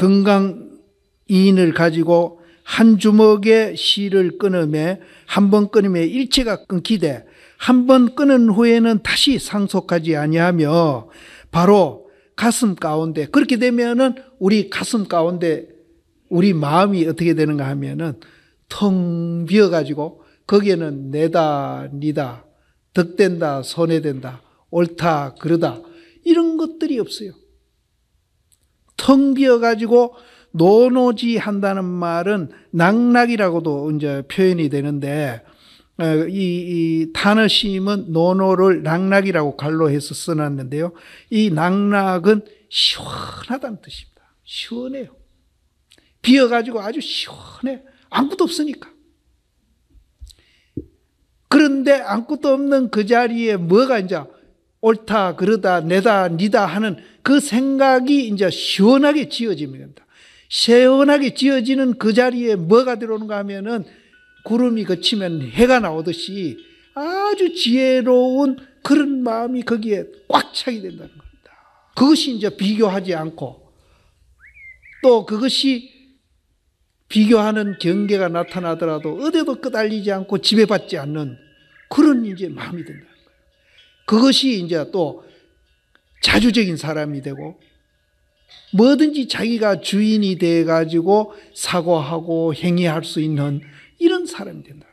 건강이인을 가지고 한 주먹의 실을 끊음에 한 번 끊으면 일체가 끊기되 한 번 끊은 후에는 다시 상속하지 아니하며 바로 가슴 가운데, 그렇게 되면은 우리 가슴 가운데 우리 마음이 어떻게 되는가 하면은 텅 비어 가지고 거기에는 내다 니다, 덕된다 손해된다, 옳다 그르다 이런 것들이 없어요. 텅 비어 가지고 노노지 한다는 말은 낙락이라고도 이제 표현이 되는데, 이 단어 시임은 노노를 낙락이라고 갈로해서 써놨는데요. 이 낙락은 시원하다는 뜻입니다. 시원해요. 비어가지고 아주 시원해. 아무것도 없으니까. 그런데 아무것도 없는 그 자리에 뭐가 이제 옳다, 그러다, 내다, 니다 하는 그 생각이 이제 시원하게 지어집니다. 시원하게 지어지는 그 자리에 뭐가 들어오는가 하면은 구름이 그치면 해가 나오듯이 아주 지혜로운 그런 마음이 거기에 꽉 차게 된다는 겁니다. 그것이 이제 비교하지 않고 또 그것이 비교하는 경계가 나타나더라도 어디도 끄달리지 않고 지배받지 않는 그런 이제 마음이 된다는 거예요. 그것이 이제 또 자주적인 사람이 되고 뭐든지 자기가 주인이 돼 가지고 사고하고 행위할 수 있는 이런 사람이 된다는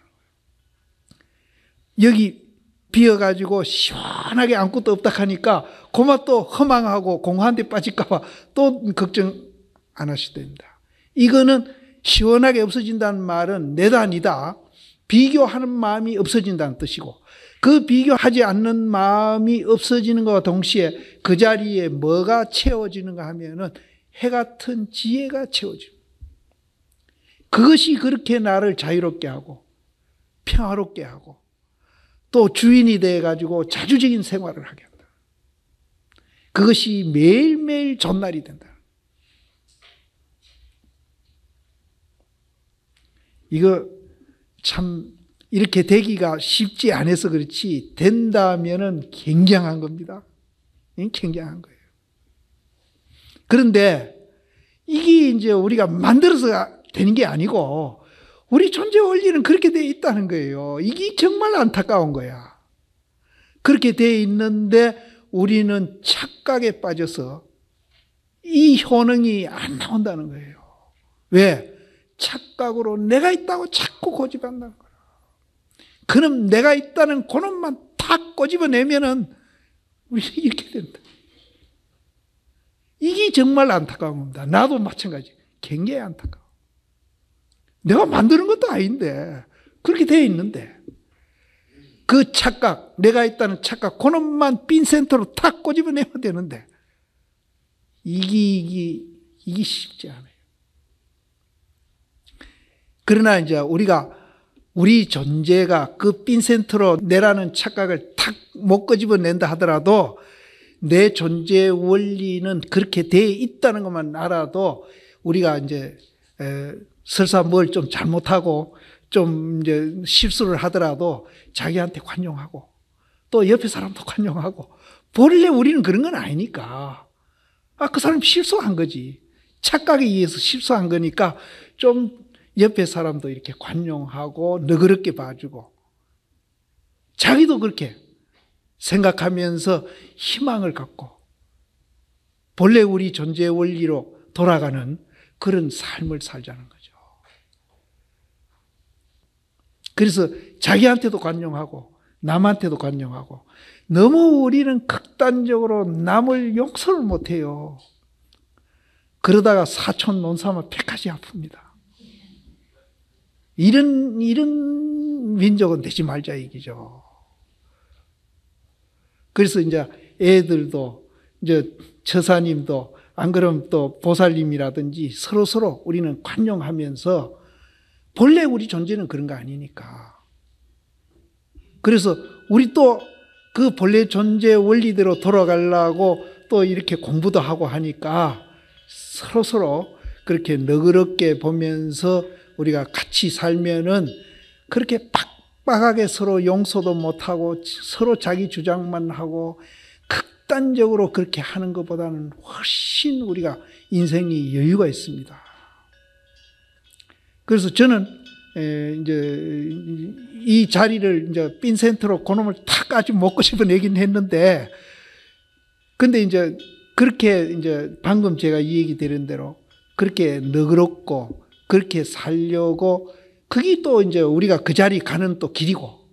거예요. 여기 비어가지고 시원하게 아무것도 없다 하니까 고마 또 허망하고 공허한 데 빠질까 봐 또 걱정 안 하셔도 됩니다. 이거는 시원하게 없어진다는 말은 내다 니다 비교하는 마음이 없어진다는 뜻이고, 그 비교하지 않는 마음이 없어지는 것과 동시에 그 자리에 뭐가 채워지는가 하면은 해 같은 지혜가 채워집니다. 그것이 그렇게 나를 자유롭게 하고 평화롭게 하고 또 주인이 되어가지고 자주적인 생활을 하게 한다. 그것이 매일매일 전날이 된다. 이거 참 이렇게 되기가 쉽지 않아서 그렇지 된다면은 굉장한 겁니다. 굉장한 거예요. 그런데 이게 이제 우리가 만들어서 되는 게 아니고 우리 존재 원리는 그렇게 되어 있다는 거예요. 이게 정말 안타까운 거야. 그렇게 되어 있는데 우리는 착각에 빠져서 이 효능이 안 나온다는 거예요. 왜? 착각으로 내가 있다고 자꾸 고집한다는 거예요. 그럼 내가 있다는 그놈만 탁 꼬집어내면은 우리 이렇게 된다. 이게 정말 안타까운 겁니다. 나도 마찬가지. 굉장히 안타까워. 내가 만드는 것도 아닌데 그렇게 되어 있는데 그 착각, 내가 있다는 착각 그놈만 핀센터로 탁 꼬집어내면 되는데 이게 쉽지 않아요. 그러나 이제 우리 존재가 그 핀센터로 내라는 착각을 탁 못 꼬집어낸다 하더라도 내 존재의 원리는 그렇게 되어 있다는 것만 알아도 우리가 이제 설사 뭘 좀 잘못하고 좀 이제 실수를 하더라도 자기한테 관용하고 또 옆에 사람도 관용하고 본래 우리는 그런 건 아니니까 그 사람 실수한 거지. 착각에 의해서 실수한 거니까 좀 옆에 사람도 이렇게 관용하고 너그럽게 봐주고 자기도 그렇게 생각하면서 희망을 갖고 본래 우리 존재의 원리로 돌아가는 그런 삶을 살자는 거죠. 그래서 자기한테도 관용하고 남한테도 관용하고 너무 우리는 극단적으로 남을 용서를 못해요. 그러다가 사촌 논사면 폐까지 아픕니다. 이런 민족은 되지 말자 얘기죠. 그래서 이제 애들도 이제 처사님도 안 그러면 또 보살님이라든지 서로 우리는 관용하면서 본래 우리 존재는 그런 거 아니니까. 그래서 우리 또 그 본래 존재 원리대로 돌아가려고 또 이렇게 공부도 하고 하니까 서로 그렇게 너그럽게 보면서 우리가 같이 살면은 그렇게 빡빡하게 서로 용서도 못하고 서로 자기 주장만 하고 극단적으로 그렇게 하는 것보다는 훨씬 우리가 인생이 여유가 있습니다. 그래서 저는 이제 이 자리를 이제 빈센트로 그놈을 탁 아주 먹고 싶어내긴 했는데, 근데 이제 그렇게 이제 방금 제가 이 얘기 드린 대로 그렇게 너그럽고 그렇게 살려고, 그게 또 이제 우리가 그 자리 가는 또 길이고,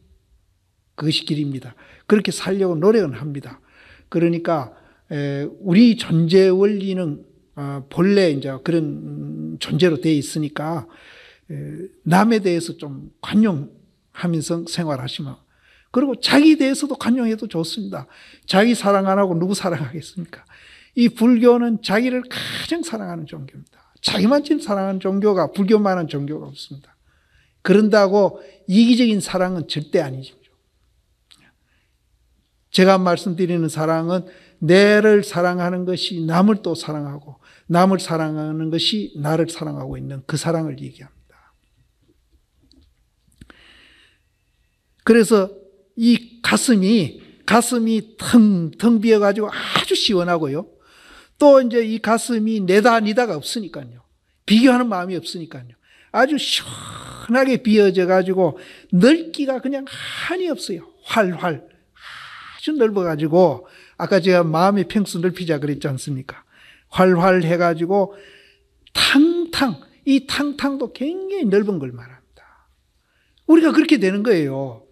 그것이 길입니다. 그렇게 살려고 노력은 합니다. 그러니까 우리 존재 원리는 본래 이제 그런 존재로 되어 있으니까 남에 대해서 좀 관용하면서 생활하시면, 그리고 자기 대해서도 관용해도 좋습니다. 자기 사랑 안 하고 누구 사랑하겠습니까? 이 불교는 자기를 가장 사랑하는 종교입니다. 자기만 지금 사랑하는 종교가, 불교만한 종교가 없습니다. 그런다고 이기적인 사랑은 절대 아니죠. 제가 말씀드리는 사랑은 내를 사랑하는 것이 남을 또 사랑하고, 남을 사랑하는 것이 나를 사랑하고 있는 그 사랑을 얘기합니다. 그래서 이 가슴이 텅 비어가지고 아주 시원하고요. 또 이제 이 가슴이 내다 니다가 없으니까요. 비교하는 마음이 없으니까요. 아주 시원하게 비어져가지고 넓기가 그냥 한이 없어요. 활활. 아주 넓어가지고, 아까 제가 마음의 평수 넓히자 그랬지 않습니까? 활활 해가지고 탕탕, 이 탕탕도 굉장히 넓은 걸 말합니다. 우리가 그렇게 되는 거예요.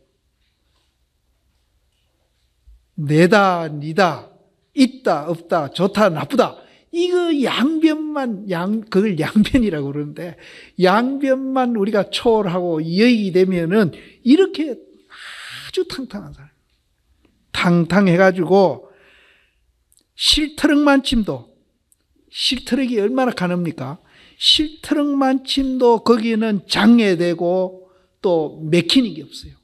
내다 니다, 있다 없다, 좋다 나쁘다, 이거 양변만, 그걸 양변이라고 그러는데, 양변만 우리가 초월하고 여익이 되면은 이렇게 아주 탕탕한 사람, 탕탕해가지고 실트럭만 침도, 실트럭이 얼마나 가늡니까? 실트럭만 침도 거기는 장애되고 또 맥히는 게 없어요.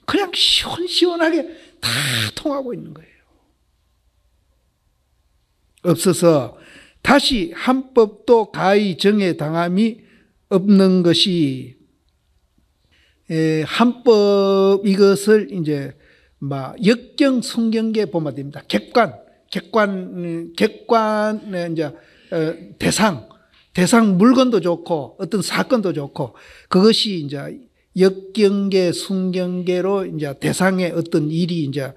그냥 시원시원하게 다 통하고 있는 거예요. 없어서 다시 한법도 가히 정에 당함이 없는 것이, 한법 이것을 이제 역경 성경계 보면 됩니다. 객관 이제 대상 물건도 좋고 어떤 사건도 좋고, 그것이 이제 역경계, 순경계로 이제 대상의 어떤 일이 이제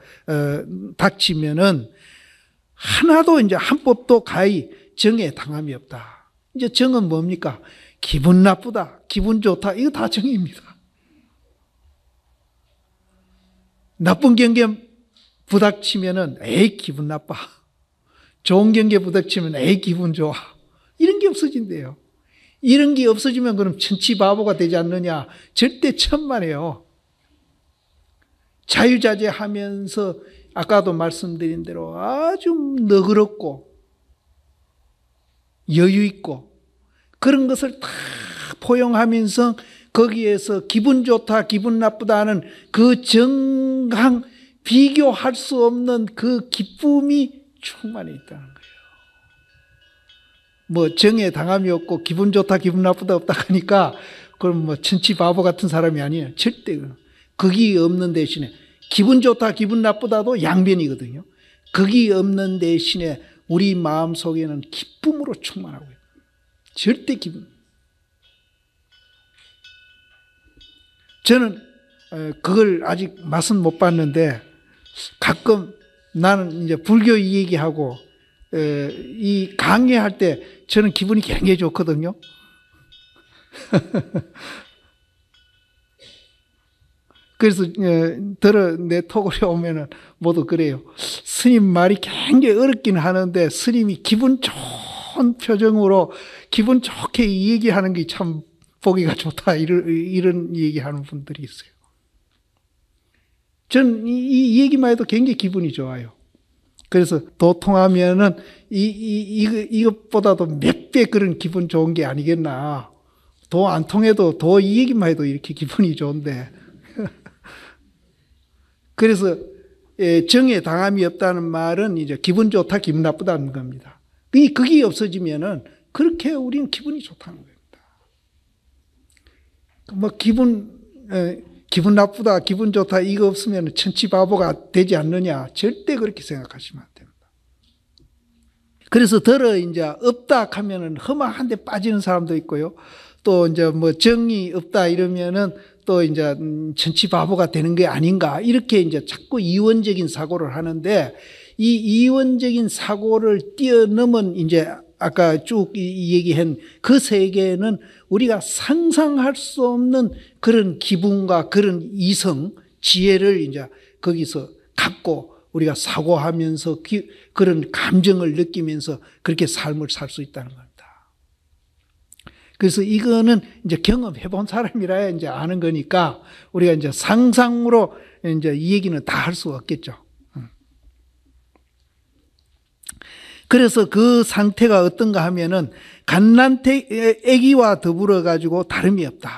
닥치면은 하나도 이제 한법도 가히 정에 당함이 없다. 이제 정은 뭡니까? 기분 나쁘다, 기분 좋다, 이거 다 정입니다. 나쁜 경계 부닥치면은 에이 기분 나빠. 좋은 경계 부닥치면 에이 기분 좋아. 이런 게 없어진대요. 이런 게 없어지면 그럼 천치바보가 되지 않느냐? 절대 천만에요. 자유자재하면서 아까도 말씀드린 대로 아주 너그럽고 여유있고 그런 것을 다 포용하면서 거기에서 기분 좋다, 기분 나쁘다 하는 그 정강, 비교할 수 없는 그 기쁨이 충만해 있다는 거예요. 뭐 정에 당함이 없고 기분 좋다, 기분 나쁘다 없다 하니까 그럼 뭐 천치 바보 같은 사람이 아니에요. 절대. 거기 없는 대신에 기분 좋다, 기분 나쁘다도 양변이거든요. 거기 없는 대신에 우리 마음속에는 기쁨으로 충만하고 있어요. 절대 기분. 저는 그걸 아직 맛은 못 봤는데, 가끔 나는 이제 불교 이 얘기하고 이 강의할 때 저는 기분이 굉장히 좋거든요. 그래서 내 톡에 오면은 모두 그래요. 스님 말이 굉장히 어렵긴 하는데 스님이 기분 좋은 표정으로 기분 좋게 이 얘기하는 게 참 보기가 좋다, 이런 얘기하는 분들이 있어요. 전 이 얘기만 해도 굉장히 기분이 좋아요. 그래서 도통하면은 이것보다도 몇 배 그런 기분 좋은 게 아니겠나. 도 안 통해도 도 이 얘기만 해도 이렇게 기분이 좋은데. 그래서 정에 당함이 없다는 말은 이제 기분 좋다, 기분 나쁘다는 겁니다. 그게 없어지면은 그렇게 우리는 기분이 좋다는 겁니다. 뭐 기분 나쁘다, 기분 좋다 이거 없으면 천치바보가 되지 않느냐. 절대 그렇게 생각하시면 안 됩니다. 그래서 이제 없다 하면은 험한 데 빠지는 사람도 있고요. 또 이제 뭐 정이 없다 이러면은 또 이제 천치바보가 되는 게 아닌가. 이렇게 이제 자꾸 이원적인 사고를 하는데 이 이원적인 사고를 뛰어넘은 이제 아까 쭉 얘기한 그 세계는 우리가 상상할 수 없는 그런 기분과 그런 이성, 지혜를 이제 거기서 갖고 우리가 사고하면서 그런 감정을 느끼면서 그렇게 삶을 살 수 있다는 겁니다. 그래서 이거는 이제 경험해 본 사람이라야 이제 아는 거니까 우리가 이제 상상으로 이제 이 얘기는 다 할 수 없겠죠. 그래서 그 상태가 어떤가 하면은 갓난태 아기와 더불어 가지고 다름이 없다.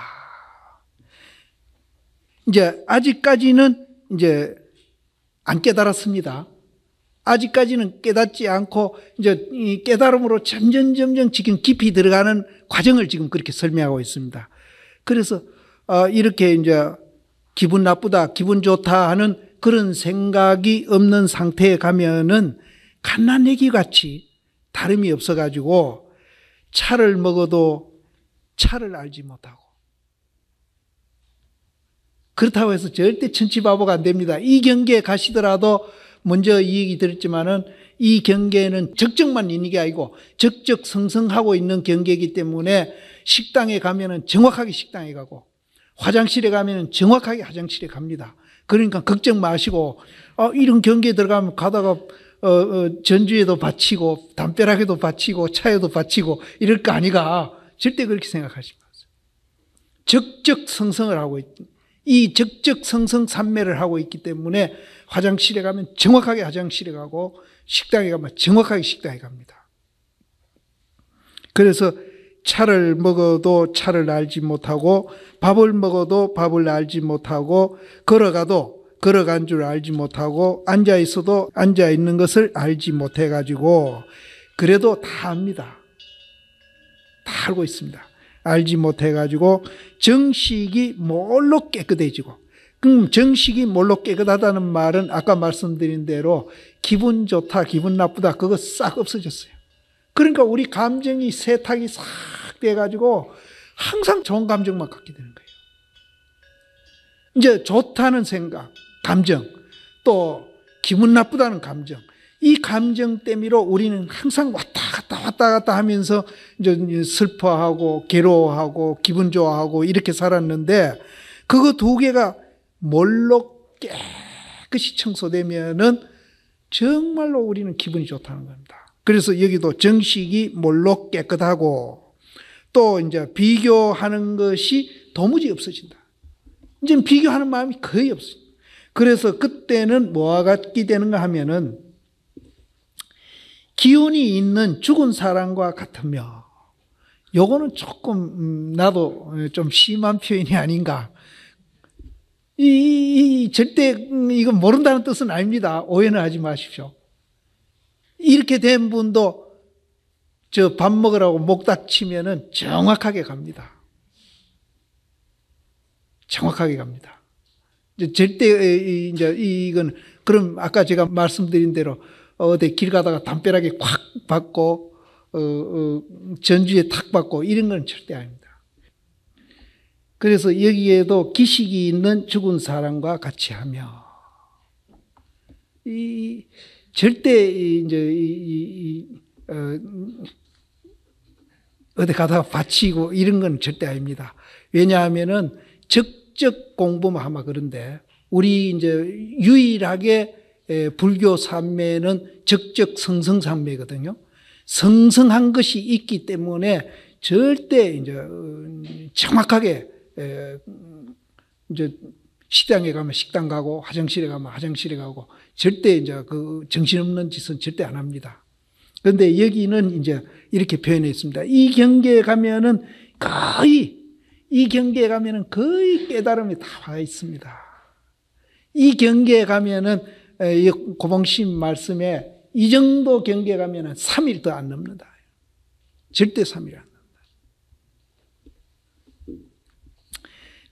이제 아직까지는 이제 안 깨달았습니다. 아직까지는 깨닫지 않고 이제 이 깨달음으로 점점 지금 깊이 들어가는 과정을 지금 그렇게 설명하고 있습니다. 그래서 이렇게 이제 기분 나쁘다, 기분 좋다 하는 그런 생각이 없는 상태에 가면은 갓난아기 같이 다름이 없어가지고 차를 먹어도 차를 알지 못하고, 그렇다고 해서 절대 천치바보가 안 됩니다. 이 경계에 가시더라도 먼저 이 얘기 드렸지만은 이 경계는 적적만 있는 게 아니고 적적성성하고 있는 경계이기 때문에 식당에 가면은 정확하게 식당에 가고 화장실에 가면은 정확하게 화장실에 갑니다. 그러니까 걱정 마시고 이런 경계에 들어가면 가다가 전주에도 바치고 담벼락에도 바치고 차에도 바치고 이럴 거 아니가. 절대 그렇게 생각하지 마세요. 적적성성을 하고 이 적적성성산매를 하고 있기 때문에 화장실에 가면 정확하게 화장실에 가고 식당에 가면 정확하게 식당에 갑니다. 그래서 차를 먹어도 차를 알지 못하고 밥을 먹어도 밥을 알지 못하고 걸어가도 걸어간 줄 알지 못하고 앉아 있어도 앉아 있는 것을 알지 못해 가지고 그래도 다 압니다. 다 알고 있습니다. 알지 못해 가지고 정식이 뭘로 깨끗해지고, 그럼 정식이 뭘로 깨끗하다는 말은 아까 말씀드린 대로 기분 좋다, 기분 나쁘다 그거 싹 없어졌어요. 그러니까 우리 감정이 세탁이 싹 돼 가지고 항상 좋은 감정만 갖게 되는 거예요. 이제 좋다는 생각, 감정, 또 기분 나쁘다는 감정, 이 감정 때문에 우리는 항상 왔다 갔다 하면서 이제 슬퍼하고 괴로워하고 기분 좋아하고 이렇게 살았는데 그거 두 개가 뭘로 깨끗이 청소되면은 정말로 우리는 기분이 좋다는 겁니다. 그래서 여기도 정식이 뭘로 깨끗하고 또 이제 비교하는 것이 도무지 없어진다. 이제 비교하는 마음이 거의 없어요. 그래서 그때는 뭐와 같게 되는가 하면은 기운이 있는 죽은 사람과 같으며, 요거는 조금 나도 좀 심한 표현이 아닌가. 절대 이건 모른다는 뜻은 아닙니다. 오해는 하지 마십시오. 이렇게 된 분도 저 밥 먹으라고 목닥 치면은 정확하게 갑니다. 정확하게 갑니다. 절대 이제 이건 그럼 아까 제가 말씀드린 대로 어디 길 가다가 담벼락에 콱 받고 전주에 탁 받고 이런 건 절대 아닙니다. 그래서 여기에도 기식이 있는 죽은 사람과 같이 하며, 절대 이제 어디 가다가 바치고 이런 건 절대 아닙니다. 왜냐하면은 적적 공부만 하면 그런데 우리 이제 유일하게 불교 산매는 적적 성성 산매거든요. 성성한 것이 있기 때문에 절대 이제 정확하게 이제 식당에 가면 식당 가고 화장실에 가면 화장실에 가고 절대 이제 그 정신없는 짓은 절대 안 합니다. 그런데 여기는 이제 이렇게 표현해 있습니다. 이 경계에 가면은 거의 깨달음이 다 와 있습니다. 이 경계에 가면은 고봉심 말씀에 이 정도 경계에 가면은 3일 더 안 넘는다. 절대 3일 안 넘는다.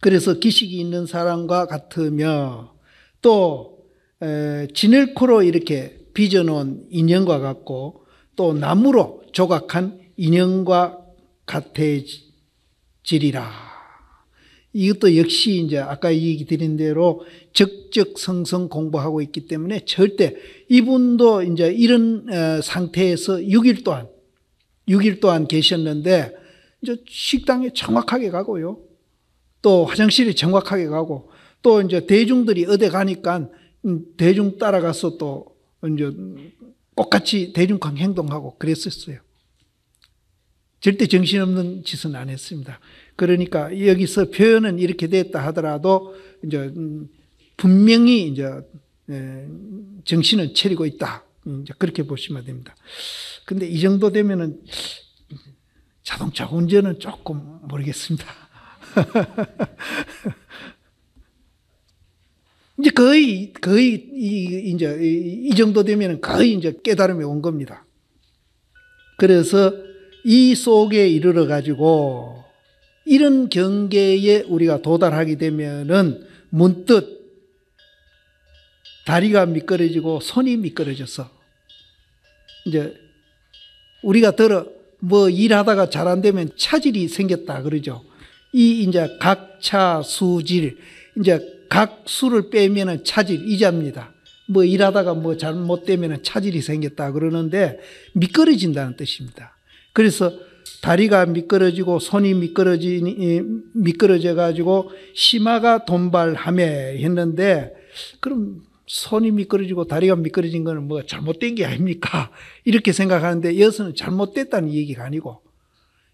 그래서 기식이 있는 사람과 같으며 또 진흙으로 이렇게 빚어놓은 인형과 같고 또 나무로 조각한 인형과 같아지리라. 이것도 역시 이제 아까 얘기 드린 대로 적적성성 공부하고 있기 때문에 절대 이분도 이제 이런 상태에서 6일 동안 계셨는데 이제 식당에 정확하게 가고요. 또 화장실에 정확하게 가고 또 이제 대중들이 어디 가니까 대중 따라가서 또 이제 똑같이 대중강 행동하고 그랬었어요. 절대 정신없는 짓은 안 했습니다. 그러니까 여기서 표현은 이렇게 됐다 하더라도 이제 분명히 이제 정신은 차리고 있다. 이제 그렇게 보시면 됩니다. 근데 이 정도 되면은 자동차 운전은 조금 모르겠습니다. 이제 거의 이제 이 정도 되면은 거의 이제 깨달음이 온 겁니다. 그래서 이 속에 이르러 가지고 이런 경계에 우리가 도달하게 되면은 문득 다리가 미끄러지고 손이 미끄러져서 이제 우리가 뭐 일하다가 잘 안 되면 차질이 생겼다 그러죠. 이 이제 각차 수질, 이제 각 수를 빼면은 차질 이자입니다. 뭐 일하다가 뭐 잘못되면은 차질이 생겼다 그러는데 미끄러진다는 뜻입니다. 그래서 다리가 미끄러지고 손이 미끄러져 가지고 심화가 돈발하매 했는데 그럼 손이 미끄러지고 다리가 미끄러진 거는 뭐 잘못된 게 아닙니까? 이렇게 생각하는데 여기서는 잘못됐다는 얘기가 아니고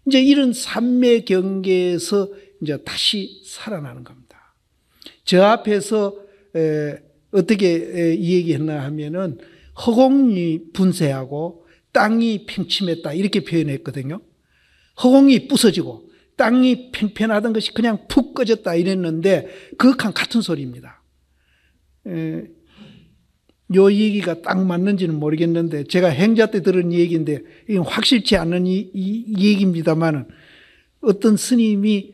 이제 이런 삼매 경계에서 이제 다시 살아나는 겁니다. 저 앞에서 어떻게 이 얘기했나 하면은 허공이 분쇄하고 땅이 팽침했다 이렇게 표현했거든요. 허공이 부서지고 땅이 팽팽하던 것이 그냥 푹 꺼졌다 이랬는데 그것과 같은 소리입니다. 요 얘기가 딱 맞는지는 모르겠는데 제가 행자 때 들은 얘기인데 이건 확실치 않은 이 얘기입니다만은 어떤 스님이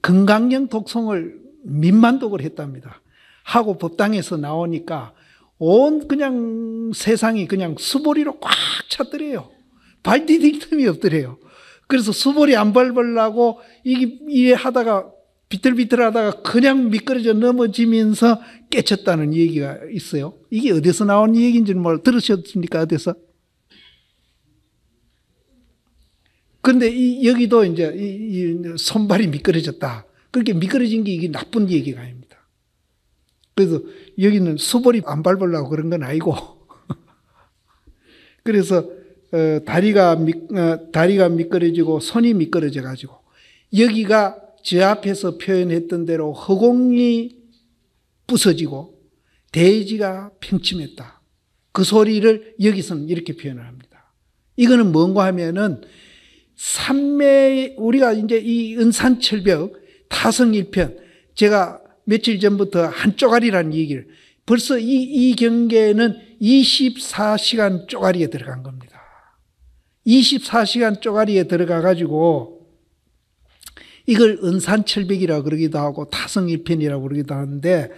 건강령 독송을 민만독을 했답니다. 하고 법당에서 나오니까 온 그냥 세상이 그냥 수보리로 꽉 찼더래요. 발 디딜 틈이 없더래요. 그래서 수보리 안 밟으려고 이게 하다가 비틀비틀하다가 그냥 미끄러져 넘어지면서 깨쳤다는 얘기가 있어요. 이게 어디서 나온 얘기인지는 들으셨습니까? 어디서? 그런데 여기도 이제 이 손발이 미끄러졌다. 그렇게 미끄러진 게 이게 나쁜 얘기가 아닙니다. 그래서 여기는 수보리 안 밟으려고 그런 건 아니고 그래서 다리가 미끄러지고 손이 미끄러져 가지고 여기가 저 앞에서 표현했던 대로 허공이 부서지고 대지가 팽침했다. 그 소리를 여기서는 이렇게 표현을 합니다. 이거는 뭔가 하면은 삼매 우리가 이제 이 은산철벽 타성일편 제가 며칠 전부터 한 쪼가리라는 얘기를 벌써 이 경계는 24시간 쪼가리에 들어간 겁니다. 24시간 쪼가리에 들어가 가지고 이걸 은산철벽이라고 그러기도 하고 타성일편이라고 그러기도 하는데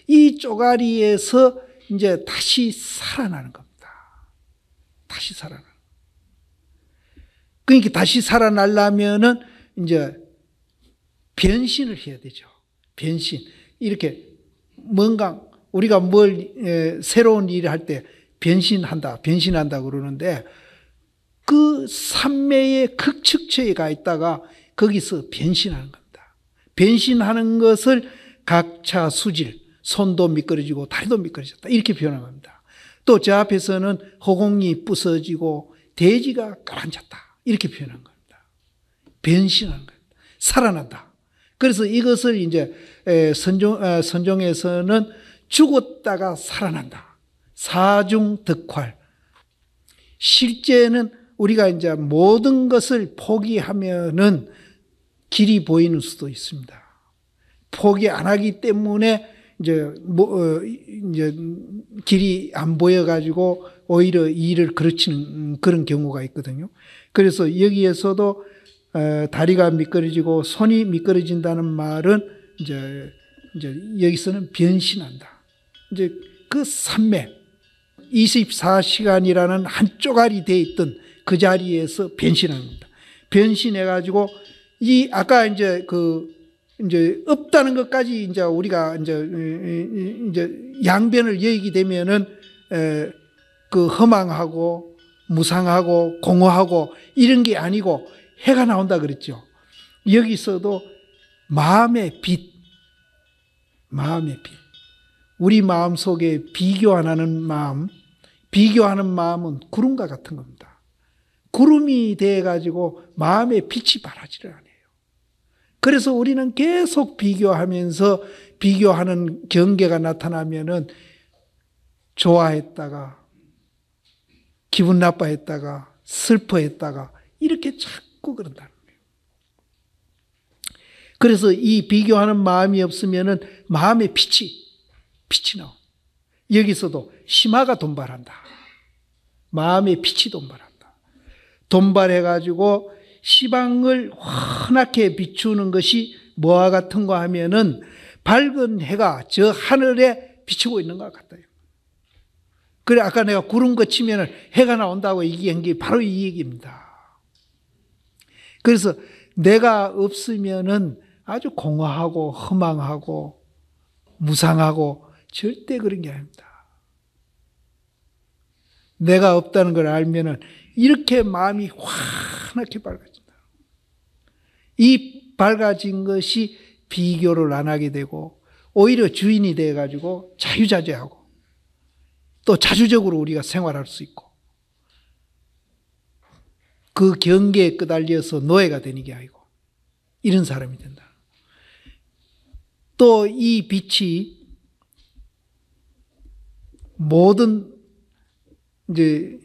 이 쪼가리에서 이제 다시 살아나는 겁니다. 다시 살아나는. 그러니까 다시 살아나려면은 이제 변신을 해야 되죠. 변신. 이렇게 뭔가 우리가 새로운 일을 할 때 변신한다 그러는데 그 삼매의 극측처에 가 있다가 거기서 변신하는 겁니다. 변신하는 것을 각차 수질, 손도 미끄러지고 다리도 미끄러졌다 이렇게 표현한 겁니다. 또 저 앞에서는 허공이 부서지고 대지가 가라앉았다 이렇게 표현한 겁니다. 변신하는 겁니다. 살아난다. 그래서 이것을 이제 선종에서는 죽었다가 살아난다. 사중득활. 실제는 우리가 이제 모든 것을 포기하면은 길이 보이는 수도 있습니다. 포기 안 하기 때문에 이제 길이 안 보여가지고 오히려 일을 그르치는 그런 경우가 있거든요. 그래서 여기에서도 다리가 미끄러지고 손이 미끄러진다는 말은 이제 여기서는 변신한다. 이제 그 산매 24시간이라는 한 쪼가리 돼 있던 그 자리에서 변신합니다. 변신해가지고 이 아까 이제 없다는 것까지 이제 우리가 이제 양변을 얘기 되면은 그 허망하고 무상하고 공허하고 이런 게 아니고 해가 나온다 그랬죠. 여기서도 마음의 빛, 우리 마음 속에 비교 안 하는 마음, 비교하는 마음은 구름과 같은 겁니다. 구름이 돼가지고 마음의 빛이 바라지를 않아요. 그래서 우리는 계속 비교하면서 비교하는 경계가 나타나면은 좋아했다가 기분 나빠했다가 슬퍼했다가 이렇게 자꾸 그런다는 거예요. 그래서 이 비교하는 마음이 없으면은 마음의 빛이 나와. 여기서도 심화가 돈발한다. 마음의 빛이 돈발한다. 돈발해가지고 시방을 환하게 비추는 것이 뭐와 같은가 하면은 밝은 해가 저 하늘에 비추고 있는 것 같아요. 그래 아까 내가 구름 거치면 해가 나온다고 얘기한 게 바로 이 얘기입니다. 그래서 내가 없으면은 아주 공허하고 허망하고 무상하고 절대 그런 게 아닙니다. 내가 없다는 걸 알면은 이렇게 마음이 환하게 밝아진다. 이 밝아진 것이 비교를 안 하게 되고 오히려 주인이 돼가지고 자유자재하고 또 자주적으로 우리가 생활할 수 있고 그 경계에 끄달려서 노예가 되는 게 아니고 이런 사람이 된다. 또 이 빛이 모든 이제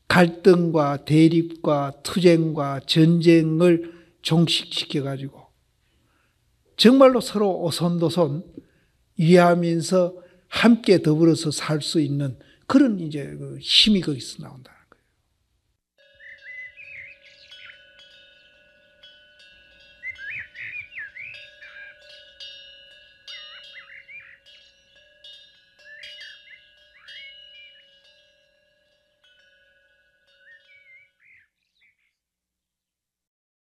갈등과 대립과 투쟁과 전쟁을 종식시켜 가지고 정말로 서로 오손도손 이해하면서 함께 더불어서 살 수 있는 그런 이제 그 힘이 거기서 나온다.